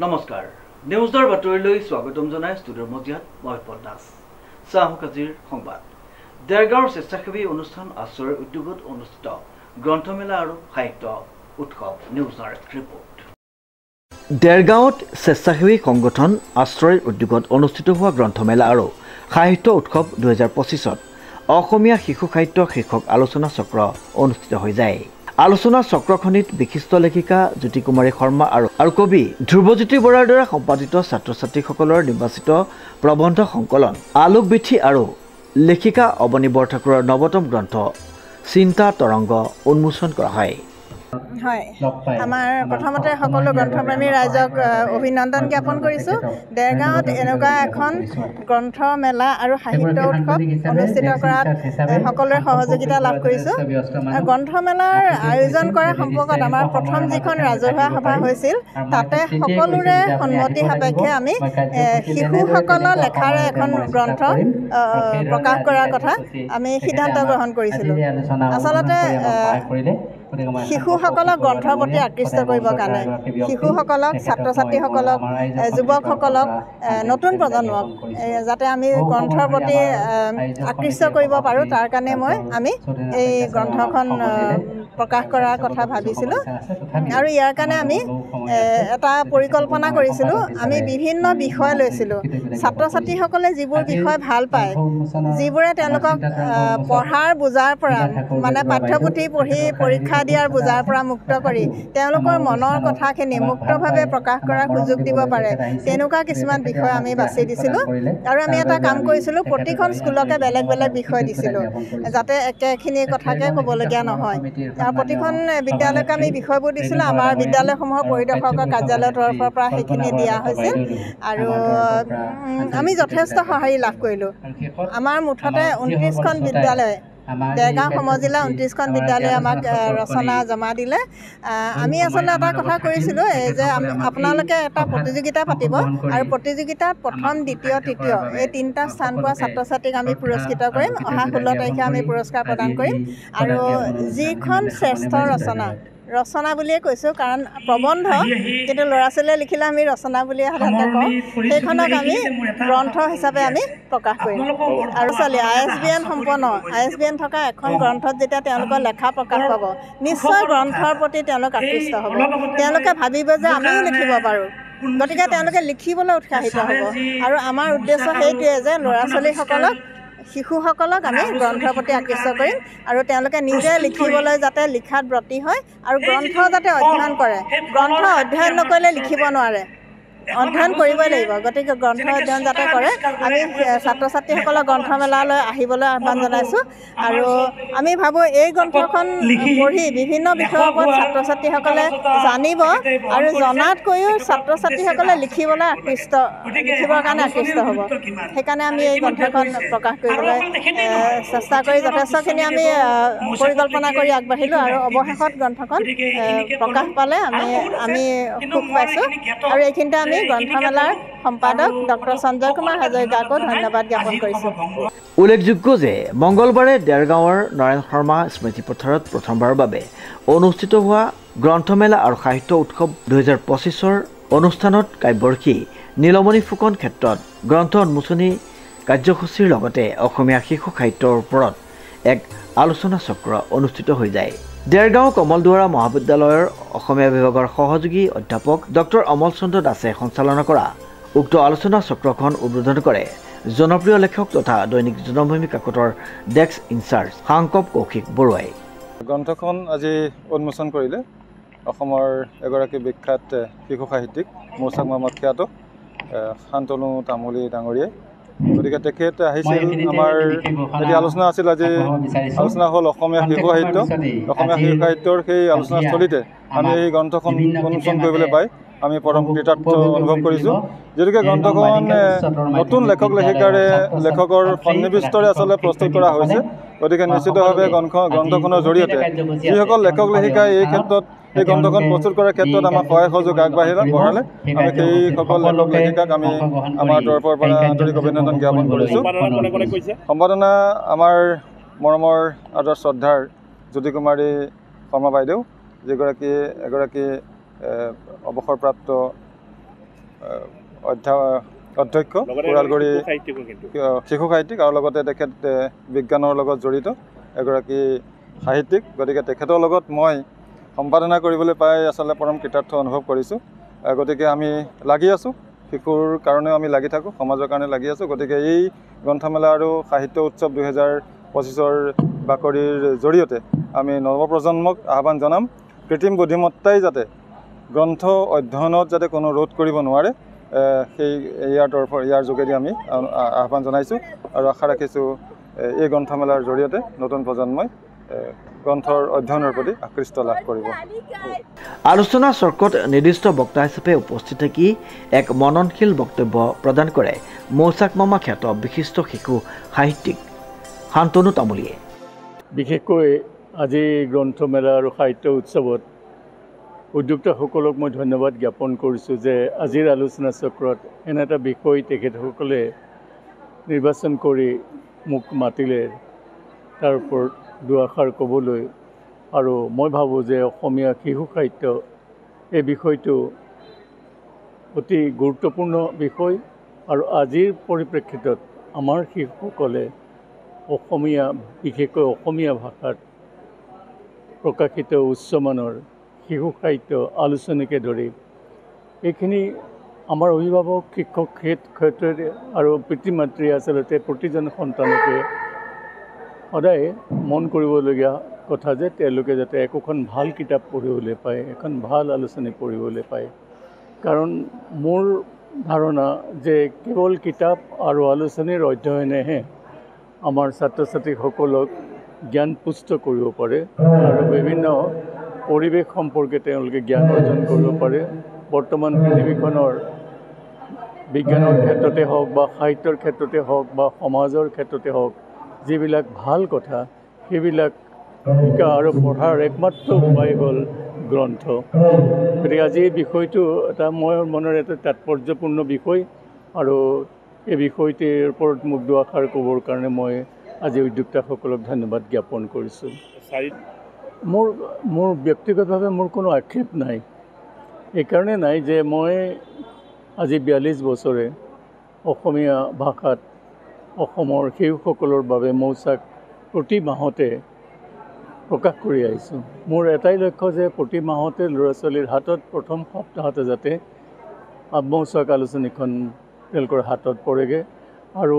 নমস্কাৰ নিউজৰ বাতৰিলৈ স্বাগতম জনাই ষ্টুডিঅ'ৰ মজিয়াত মই পদ্মাছ চাহুকাজিৰ সংবাদ দেৰগাঁৱৰ স্বেচ্ছাসেৱী অনুষ্ঠান আশ্ৰয়ৰ উদ্যোগত অনুষ্ঠিত গ্ৰন্থমেলা আৰু সাহিত্য উৎসৱ নিউজৰ ৰিপৰ্ট দেৰগাঁৱত স্বেচ্ছাসেৱী সংগঠন আশ্ৰয়ৰ উদ্যোগত অনুষ্ঠিত হোৱা গ্ৰন্থমেলা আৰু সাহিত্য উৎসৱ 2025ত অসমীয়া শিশু সাহিত্য শীৰ্ষক আলোচনা চক্ৰ অনুষ্ঠিত হৈ যায় আলোচনা চক্ৰখনিত বিশিষ্ট লেখিকা জ্যোতি কুমাৰী শৰ্মা আৰু কবি ধ্ৰুৱজ্যোতি বৰাৰ দ্বাৰা সম্পাদিত ছাত্ৰ ছাত্ৰীসকলৰ নিৰ্বাচিত প্ৰবন্ধ সংকলন আলোকবিথি আৰু লেখিকা অৱনী বৰঠাকুৰৰ নৱতম গ্ৰন্থ চিন্তা তৰংগ উন্মোচন কৰা হয় আমাৰ প্ৰথমতে সকলো গ্ৰন্থপ্ৰেমী ৰাইজক অভিনন্দন জ্ঞাপন কৰিছোঁ দেৰগাঁৱত এনেকুৱা এখন গ্ৰন্থ মেলা আৰু সাহিত্য উৎসৱ অনুষ্ঠিত কৰাত সকলোৰে সহযোগিতা লাভ কৰিছোঁ গ্ৰন্থমেলাৰ আয়োজন কৰা সম্পৰ্কত আমাৰ প্ৰথম যিখন ৰাজহুৱা সভা হৈছিল তাতে সকলোৰে সন্মতি সাপেক্ষে আমি শিশুসকলৰ লেখাৰে এখন গ্ৰন্থ প্ৰকাশ কৰাৰ কথা আমি সিদ্ধান্ত গ্ৰহণ কৰিছিলোঁ আচলতে শিশুসকলক গ্ৰন্থৰ প্ৰতি আকৃষ্ট কৰিবৰ কাৰণে শিশুসকলক ছাত্ৰ ছাত্ৰীসকলক যুৱকসকলক নতুন প্ৰজন্মক যাতে আমি গ্ৰন্থৰ প্ৰতি আকৃষ্ট কৰিব পাৰোঁ তাৰ কাৰণে আমি এই গ্ৰন্থখন প্ৰকাশ কৰাৰ কথা ভাবিছিলোঁ আৰু ইয়াৰ কাৰণে আমি এটা পৰিকল্পনা কৰিছিলোঁ আমি বিভিন্ন বিষয় লৈছিলোঁ ছাত্ৰ ছাত্ৰীসকলে যিবোৰ বিষয় ভাল পায় যিবোৰে তেওঁলোকক পঢ়াৰ বোজাৰ পৰা মানে পাঠ্যপুথি পঢ়ি পৰীক্ষা দিয়াৰ বোজাৰ পৰা মুক্ত কৰি তেওঁলোকৰ মনৰ কথাখিনি মুক্তভাৱে প্ৰকাশ কৰাৰ সুযোগ দিব পাৰে তেনেকুৱা কিছুমান বিষয় আমি বাছি দিছিলোঁ আৰু আমি এটা কাম কৰিছিলোঁ প্ৰতিখন স্কুলকে বেলেগ বেলেগ বিষয় দিছিলোঁ যাতে একেখিনি কথাকে ক'বলগীয়া নহয় আৰু প্ৰতিখন বিদ্যালয়কে আমি বিষয়বোৰ দিছিলোঁ আমাৰ বিদ্যালয়সমূহৰ পৰিদৰ্শকৰ কাৰ্যালয়ৰ তৰফৰ পৰা সেইখিনি দিয়া হৈছিল আৰু আমি যথেষ্ট সঁহাৰি লাভ কৰিলোঁ আমাৰ মুঠতে 29খন বিদ্যালয় দেৰগাঁও সমজিলা 29খন বিদ্যালয়ে আমাক ৰচনা জমা দিলে আমি আচলতে এটা কথা কৰিছিলোঁ যে আপোনালোকে এটা প্ৰতিযোগিতা পাতিব আৰু প্ৰতিযোগিতাত প্ৰথম দ্বিতীয় তৃতীয় এই তিনিটা স্থান পোৱা ছাত্ৰ ছাত্ৰীক আমি পুৰস্কৃত কৰিম অহা 16 তাৰিখে আমি পুৰস্কাৰ প্ৰদান কৰিম আৰু যিখন শ্ৰেষ্ঠ ৰচনা বুলিয়ে কৈছোঁ কাৰণ প্ৰবন্ধ কিন্তু ল'ৰা ছোৱালীয়ে লিখিলে আমি ৰচনা বুলিয়ে সাধাৰণতে কওঁ সেইখনক আমি গ্ৰন্থ হিচাপে আমি প্ৰকাশ কৰিম আৰু ISBN সম্পন্ন ISBN থকা এখন গ্ৰন্থত যেতিয়া তেওঁলোকৰ লেখা প্ৰকাশ পাব নিশ্চয় গ্ৰন্থৰ প্ৰতি তেওঁলোক আকৃষ্ট হ'ব তেওঁলোকে ভাবিব যে আমিও লিখিব পাৰোঁ গতিকে তেওঁলোকে লিখিবলৈ উৎসাহিত হ'ব আৰু আমাৰ উদ্দেশ্য সেইটোৱে যে ল'ৰা ছোৱালীসকলক শিশুসকলক আমি গ্ৰন্থৰ প্ৰতি আকৃষ্ট কৰিম আৰু তেওঁলোকে নিজে লিখিবলৈ যাতে লিখাত ব্ৰতী হয় আৰু গ্ৰন্থ যাতে অধ্যয়ন কৰে গ্ৰন্থ অধ্যয়ন নকৰিলে লিখিব নোৱাৰে অধ্যয়ন কৰিবই লাগিব গতিকে গ্ৰন্থ অধ্যয়ন যাতে কৰে আমি ছাত্ৰ ছাত্ৰীসকলক গ্ৰন্থমেলালৈ আহিবলৈ আহ্বান জনাইছোঁ আৰু আমি ভাবোঁ এই গ্ৰন্থখন পঢ়ি বিভিন্ন বিষয়ৰ ওপৰত ছাত্ৰ ছাত্ৰীসকলে জানিব আৰু জনাতকৈও ছাত্ৰ ছাত্ৰীসকলে লিখিবৰ কাৰণে আকৃষ্ট হ'ব সেইকাৰণে আমি এই গ্ৰন্থখন প্ৰকাশ কৰিবলৈ চেষ্টা কৰি যথেষ্টখিনি আমি পৰিকল্পনা কৰি আগবাঢ়িলোঁ আৰু অৱশেষত গ্ৰন্থখন প্ৰকাশ পালে আমি সুখ পাইছোঁ আৰু এইখিনিতে আমি গ্ৰন্থমেলাৰ সম্পাদক ডক্টৰ সঞ্জয় কুমাৰ হাজৰিকাকো ধন্যবাদ জ্ঞাপন কৰিছোঁ উল্লেখযোগ্য যে মঙ্গলবাৰে দেৰগাঁৱৰ নাৰায়ণ শৰ্মা স্মৃতি পথাৰত প্ৰথমবাৰৰ বাবে অনুষ্ঠিত হোৱা গ্ৰন্থমেলা আৰু সাহিত্য উৎসৱ 2025ৰ অনুষ্ঠানত কাব্যৰসী নীলমণি ফুকন ক্ষেত্ৰত গ্ৰন্থ উন্মোচনী কাৰ্যসূচীৰ লগতে অসমীয়া শিশু সাহিত্যৰ ওপৰত এক আলোচনা চক্ৰ অনুষ্ঠিত হৈ যায় দেৰগাঁও কমলদুৱাৰা মহাবিদ্যালয়ৰ অসমীয়া বিভাগৰ সহযোগী অধ্যাপক ডক্টৰ অমল চন্দ্ৰ দাসে সঞ্চালনা কৰা উক্ত আলোচনা চক্ৰখন উদ্বোধন কৰে জনপ্ৰিয় লেখক তথা দৈনিক জনমভূমি কাকতৰ ডেস্ক ইনচাৰ্জ সাংকব কৌশিক বৰুৱাই গ্ৰন্থখন আজি উন্মোচন কৰিলে অসমৰ এগৰাকী বিখ্যাত শিশু সাহিত্যিক মৌচাক মহম্মদ খ্যাত শান্তনু তামুলী ডাঙৰীয়াই গতিকে তেখেত আহিছিল আমাৰ এটি আলোচনা আছিল আজি আলোচনা হ'ল অসমীয়া শিশু সাহিত্যৰ সেই আলোচনাস্থলীতে আমি এই গ্ৰন্থখন উন্মোচন কৰিবলৈ পাই আমি পৰম কৃতাৰ্থ অনুভৱ কৰিছোঁ যদিকে গ্ৰন্থখন নতুন লেখক লেখকৰ সন্নিৱিষ্টৰে আচলতে প্ৰস্তুত কৰা হৈছে গতিকে নিশ্চিতভাৱে গ্ৰন্থখনৰ জৰিয়তে যিসকল লেখক লেখিকাই এই ক্ষেত্ৰত এই গ্ৰন্থখন প্ৰস্তুত কৰাৰ ক্ষেত্ৰত আমাক সহায় সহযোগ আগবাঢ়ালে আমি সেইসকল লেখক লেখিকাক আমি আমাৰ তৰফৰ পৰা আন্তৰিক অভিনন্দন জ্ঞাপন কৰিছোঁ সম্পাদনা আমাৰ মৰমৰ আদৰ শ্ৰদ্ধাৰ জ্যোতি কুমাৰী শৰ্মা বাইদেউ যিগৰাকী এগৰাকী অৱসৰপ্ৰাপ্ত অধ্যক্ষ কোৰালগুৰি শিশু সাহিত্যিক আৰু লগতে তেখেত বিজ্ঞানৰ লগত জড়িত এগৰাকী সাহিত্যিক। গতিকে তেখেতৰ লগত মই সম্পাদনা কৰিবলৈ পাই আচলতে পৰম কৃতাৰ্থ অনুভৱ কৰিছোঁ। গতিকে আমি লাগি আছোঁ, শিশুৰ কাৰণেও আমি লাগি থাকোঁ, সমাজৰ কাৰণে লাগি আছোঁ। গতিকে এই গ্ৰন্থমেলা আৰু সাহিত্য উৎসৱ 2025ৰ বাকৰিৰ জৰিয়তে আমি নৱপ্ৰজন্মক আহ্বান জনাম, কৃত্ৰিম বুদ্ধিমত্তাই যাতে গ্ৰন্থ অধ্যয়নত যাতে কোনো ৰোধ কৰিব নোৱাৰে, সেই ইয়াৰ যোগেদি আমি আহ্বান জনাইছোঁ আৰু আশা ৰাখিছোঁ এই গ্ৰন্থমেলাৰ জৰিয়তে নতুন প্ৰজন্মই গ্ৰন্থৰ অধ্যয়নৰ প্ৰতি আকৃষ্ট লাভ কৰিব। আলোচনা চক্ৰত নিৰ্দিষ্ট বক্তা হিচাপে উপস্থিত থাকি এক মননশীল বক্তব্য প্ৰদান কৰে মৌচাক মামা খ্যাত বিশিষ্ট শিশু সাহিত্যিক শান্তনু তামুলীয়ে। বিশেষকৈ আজি গ্ৰন্থমেলা আৰু সাহিত্য উৎসৱত উদ্যোক্তাসকলক মই ধন্যবাদ জ্ঞাপন কৰিছোঁ যে আজিৰ আলোচনা চক্ৰত এনে এটা বিষয় তেখেতসকলে নিৰ্বাচন কৰি মোক মাতিলে, তাৰ ওপৰত দুআষাৰ ক'বলৈ। আৰু মই ভাবোঁ যে অসমীয়া শিশু সাহিত্য এই বিষয়টো অতি গুৰুত্বপূৰ্ণ বিষয় আৰু আজিৰ পৰিপ্ৰেক্ষিতত আমাৰ শিশুসকলে অসমীয়া, বিশেষকৈ অসমীয়া ভাষাত প্ৰকাশিত উচ্চমানৰ শিশু সাহিত্য আলোচনীকে ধৰি এইখিনি আমাৰ অভিভাৱক, শিক্ষক, শিক্ষয়িত্ৰী আৰু পিতৃ মাতৃয়ে আচলতে প্ৰতিজন সন্তানকে সদায় মন কৰিবলগীয়া কথা যে তেওঁলোকে যাতে একোখন ভাল কিতাপ পঢ়িবলৈ পায়, এখন ভাল আলোচনী পঢ়িবলৈ পায়। কাৰণ মোৰ ধাৰণা যে কেৱল কিতাপ আৰু আলোচনীৰ অধ্যয়নেহে আমাৰ ছাত্ৰ ছাত্ৰীসকলক জ্ঞান পুষ্ট কৰিব পাৰে আৰু বিভিন্ন পৰিৱেশ সম্পৰ্কে তেওঁলোকে জ্ঞান অৰ্জন কৰিব পাৰে। বৰ্তমান পৃথিৱীখনৰ বিজ্ঞানৰ ক্ষেত্ৰতে হওক বা সাহিত্যৰ ক্ষেত্ৰতে হওক বা সমাজৰ ক্ষেত্ৰতে হওক, যিবিলাক ভাল কথা সেইবিলাক শিকা আৰু পঢ়াৰ একমাত্ৰ উপায় হ'ল গ্ৰন্থ। গতিকে আজি এই বিষয়টো এটা মোৰ মনৰ এটা তাৎপৰ্যপূৰ্ণ বিষয় আৰু এই বিষয়টিৰ ওপৰত মোক দুআষাৰ ক'বৰ কাৰণে মই আজি উদ্যোক্তাসকলক ধন্যবাদ জ্ঞাপন কৰিছোঁ। মোৰ ব্যক্তিগতভাৱে মোৰ কোনো আক্ষেপ নাই। এইকাৰণে নাই যে মই আজি 42 বছৰে অসমীয়া ভাষাত অসমৰ শিশুসকলৰ বাবে মৌচাক প্ৰতি মাহতে প্ৰকাশ কৰি আহিছোঁ। মোৰ এটাই লক্ষ্য যে প্ৰতি মাহতে ল'ৰা ছোৱালীৰ হাতত প্ৰথম সপ্তাহতে যাতে মৌচাক আলোচনীখন তেওঁলোকৰ হাতত পৰেগৈ আৰু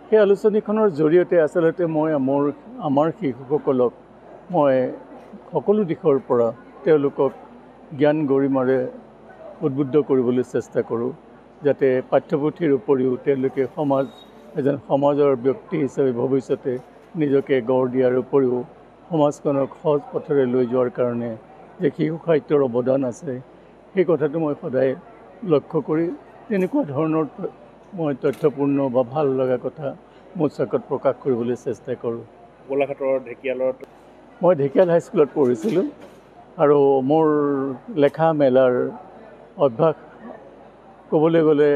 সেই আলোচনীখনৰ জৰিয়তে আচলতে মই আমাৰ শিশুসকলক মই সকলো দিশৰ পৰা তেওঁলোকক জ্ঞান গৰিমাৰে উদ্বুদ্ধ কৰিবলৈ চেষ্টা কৰোঁ, যাতে পাঠ্যপুথিৰ উপৰিও তেওঁলোকে এজন সমাজৰ ব্যক্তি হিচাপে ভৱিষ্যতে নিজকে গঢ় দিয়াৰ উপৰিও সমাজখনক সৎ পথেৰে লৈ যোৱাৰ কাৰণে যে শিশু সাহিত্যৰ অৱদান আছে, সেই কথাটো মই সদায় লক্ষ্য কৰি তেনেকুৱা ধৰণৰ মই তথ্যপূৰ্ণ বা ভাল লগা কথা মৌচাকত প্ৰকাশ কৰিবলৈ চেষ্টা কৰোঁ। গোলাঘাটৰ ঢেকিয়ালত মই ঢেকিয়াল হাইস্কুলত পঢ়িছিলোঁ আৰু মোৰ লেখা মেলাৰ অভ্যাস ক'বলৈ গ'লে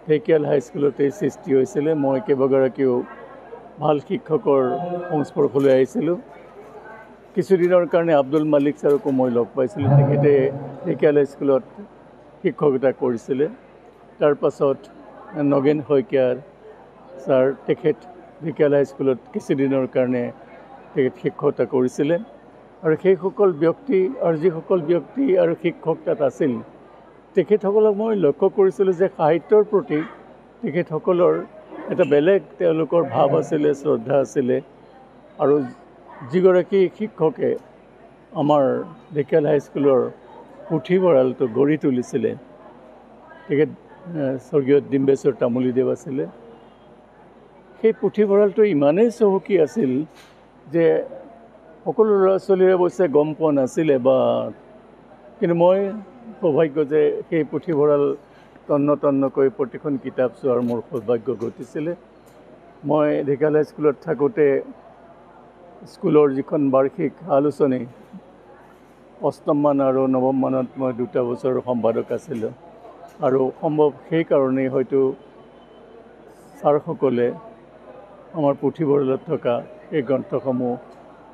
ঢেকিয়াল হাইস্কুলতেই সৃষ্টি হৈছিলে। মই কেইবাগৰাকীও ভাল শিক্ষকৰ সংস্পৰ্শলৈ আহিছিলোঁ। কিছুদিনৰ কাৰণে আব্দুল মালিক ছাৰকো মই লগ পাইছিলোঁ। তেখেতে ঢেকিয়াল হাইস্কুলত শিক্ষকতা কৰিছিলে। তাৰ পাছত নগেন শইকীয়াৰ ছাৰ, তেখেত ঢেকিয়াল হাইস্কুলত কিছুদিনৰ কাৰণে তেখেত শিক্ষকতা কৰিছিলে আৰু সেইসকল ব্যক্তি আৰু যিসকল ব্যক্তি আৰু শিক্ষক তাত আছিল, তেখেতসকলক মই লক্ষ্য কৰিছিলোঁ যে সাহিত্যৰ প্ৰতি তেখেতসকলৰ এটা বেলেগ তেওঁলোকৰ ভাৱ আছিলে, শ্ৰদ্ধা আছিলে। আৰু যিগৰাকী শিক্ষকে আমাৰ ঢেকিয়াল হাইস্কুলৰ পুথিভঁৰালটো গঢ়ি তুলিছিলে, তেখেত স্বৰ্গীয় ডিম্বেশ্বৰ তামুলীদেৱ আছিলে। সেই পুথিভঁৰালটো ইমানেই চহকী আছিল যে সকলো ল'ৰা ছোৱালীৰে অৱশ্যে গম পোৱা নাছিলে, কিন্তু মই সৌভাগ্য যে সেই পুথিভঁৰাল তন্নকৈ প্ৰতিখন কিতাপ চোৱাৰ মোৰ সৌভাগ্য ঘটিছিলে। মই ঢেকিয়াল হাইস্কুলত থাকোঁতে স্কুলৰ যিখন বাৰ্ষিক আলোচনী 8ম মান আৰু 9ম মানত মই 2টা বছৰ সম্পাদক আছিলোঁ আৰু সম্ভৱ সেইকাৰণেই হয়তো ছাৰসকলে আমাৰ পুথিভঁৰালত থকা এই গ্ৰন্থসমূহ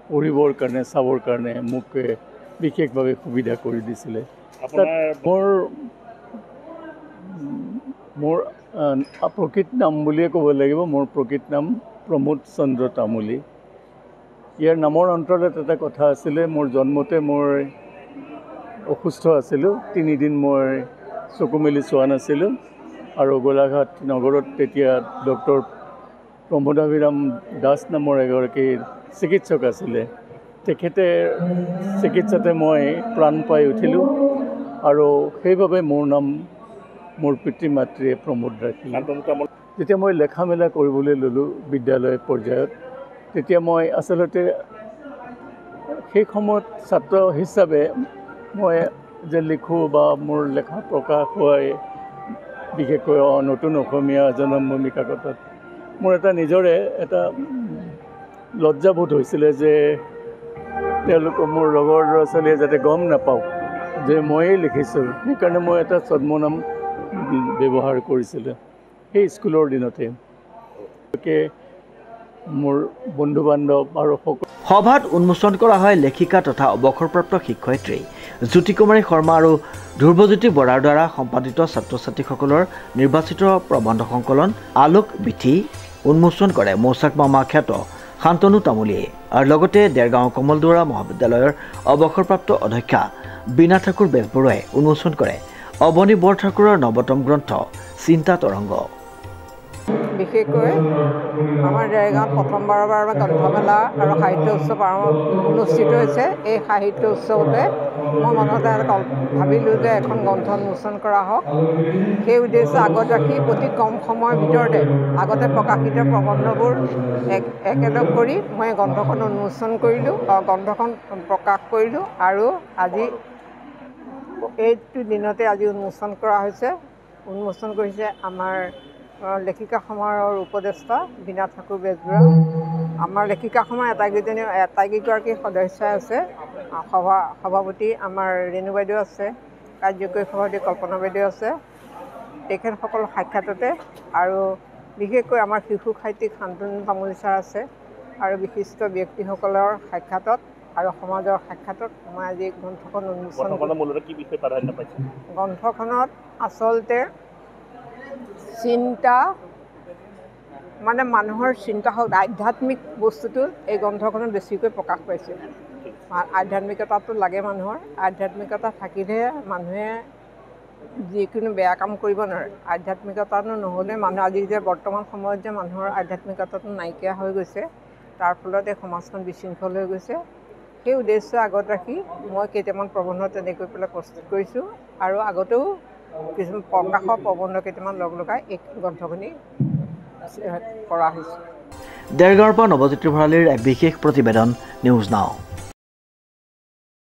পঢ়িবৰ কাৰণে, চাবৰ কাৰণে মোক বিশেষভাৱে সুবিধা কৰি দিছিলে। মোৰ মোৰ প্ৰকৃত নাম বুলিয়ে ক'ব লাগিব। মোৰ প্ৰকৃত নাম প্ৰমোদ চন্দ্ৰ তামুলী। ইয়াৰ নামৰ অন্তৰত এটা কথা আছিলে। মোৰ জন্মতে মই অসুস্থ আছিলোঁ। 3 দিন মই চকু মেলি চোৱা নাছিলোঁ আৰু গোলাঘাট নগৰত তেতিয়া ডক্টৰ প্ৰমোদাভিৰাম দাস নামৰ এগৰাকী চিকিৎসক আছিলে। তেখেতে চিকিৎসাতে মই প্ৰাণ পাই উঠিলোঁ আৰু সেইবাবে মোৰ নাম মোৰ পিতৃ মাতৃয়ে প্ৰমোদ ৰাখিলে। যেতিয়া মই লেখা মেলা কৰিবলৈ ল'লোঁ বিদ্যালয় পৰ্যায়ত, তেতিয়া মই আচলতে সেই সময়ত ছাত্ৰ হিচাপে মই যে লিখোঁ বা মোৰ লেখা প্ৰকাশ হয় বিশেষকৈ নতুন অসমীয়া জনমভূমি কাকতত, মোৰ এটা নিজৰে এটা লজ্জাবোধ হৈছিলে যে তেওঁলোকৰ মোৰ লগৰ ল'ৰা ছোৱালীয়ে যাতে গম নাপাওক যে ময়েই লিখিছোঁ। সেইকাৰণে মই এটা ছদ্মনাম ব্যৱহাৰ কৰিছিলোঁ সেই স্কুলৰ দিনতে। মোৰ বন্ধু বান্ধৱ আৰু সভাত উন্মোচন কৰা হয় লেখিকা তথা অৱসৰপ্ৰাপ্ত শিক্ষয়িত্ৰী জ্যোতিকুমাৰী শৰ্মা আৰু ধ্ৰুৱজ্যোতি বৰাৰ দ্বাৰা সম্পাদিত ছাত্ৰ ছাত্ৰীসকলৰ নিৰ্বাচিত প্ৰবন্ধ সংকলন আলোক বিথি উন্মোচন কৰে মৌচাক মামা খ্যাত শান্তনু তামুলীয়ে আৰু লগতে দেৰগাঁও কমলদুৱাৰা মহাবিদ্যালয়ৰ অৱসৰপ্ৰাপ্ত অধ্যক্ষা বীণা ঠাকুৰ বেজবৰুৱাই উন্মোচন কৰে অৱনী বৰঠাকুৰৰ নৱতম গ্ৰন্থ চিন্তা তৰংগ। বিশেষকৈ আমাৰ দেৰগাঁৱত প্ৰথমবাৰৰ বাবে গ্ৰন্থমেলা আৰু সাহিত্য উৎসৱ অনুষ্ঠিত হৈছে। এই সাহিত্য উৎসৱতে মই মনতে ভাবিলোঁ যে এখন গ্ৰন্থ উন্মোচন কৰা হওক। সেই উদ্দেশ্যে আগত ৰাখি অতি কম সময়ৰ ভিতৰতে আগতে প্ৰকাশিত প্ৰবন্ধবোৰ একেলগ কৰি মই গ্ৰন্থখন উন্মোচন কৰিলোঁ, গ্ৰন্থখন প্ৰকাশ কৰিলোঁ আৰু আজি এইটো দিনতে আজি উন্মোচন কৰা হৈছে। উন্মোচন কৰিছে আমাৰ লেখিকা সমাৰোহৰ উপদেষ্টা বীণা ঠাকুৰ বেজবৰুৱা। আমাৰ লেখিকা সমাৰ আটাইকেইগৰাকী সদস্যই আছে। সভাপতি আমাৰ ৰেণু বাইদেউ আছে, কাৰ্যকৰী সভাপতি কল্পনা বাইদেউ আছে। তেখেতসকল সাক্ষাততে আৰু বিশেষকৈ আমাৰ শিশু সাহিত্যিক শান্তনু তামুলী ছাৰ আছে আৰু বিশিষ্ট ব্যক্তিসকলৰ সাক্ষাতত আৰু সমাজৰ সাক্ষাতত মই আজি গ্ৰন্থখন উন্মোচন গ্ৰন্থখনত আচলতে চিন্তা মানে মানুহৰ চিন্তা হওক আধ্যাত্মিক বস্তুটো এই গ্ৰন্থখনত বেছিকৈ প্ৰকাশ পাইছে। আধ্যাত্মিকতাটো লাগে মানুহৰ। আধ্যাত্মিকতা থাকিলেহে মানুহে যিকোনো বেয়া কাম কৰিব নোৱাৰে। আধ্যাত্মিকতাটো নহ'লে মানুহ আজি যে বৰ্তমান সময়ত যে মানুহৰ আধ্যাত্মিকতাটো নাইকিয়া হৈ গৈছে, তাৰ ফলত এই সমাজখন বিশৃংখল হৈ গৈছে। সেই উদ্দেশ্য আগত ৰাখি মই কেইটামান প্ৰবন্ধ তেনেকৈ পেলাই প্ৰস্তুত কৰিছোঁ আৰু আগতেও কিছুমান প্ৰকাশৰ প্ৰবন্ধ কেইটামান লগাই এই গ্ৰন্থখিনি কৰা হৈছে। দেৰগাঁৱৰ পৰা নৱজ্যোতি ভৰালীৰ এক বিশেষ প্ৰতিবেদন নিউজ নাও।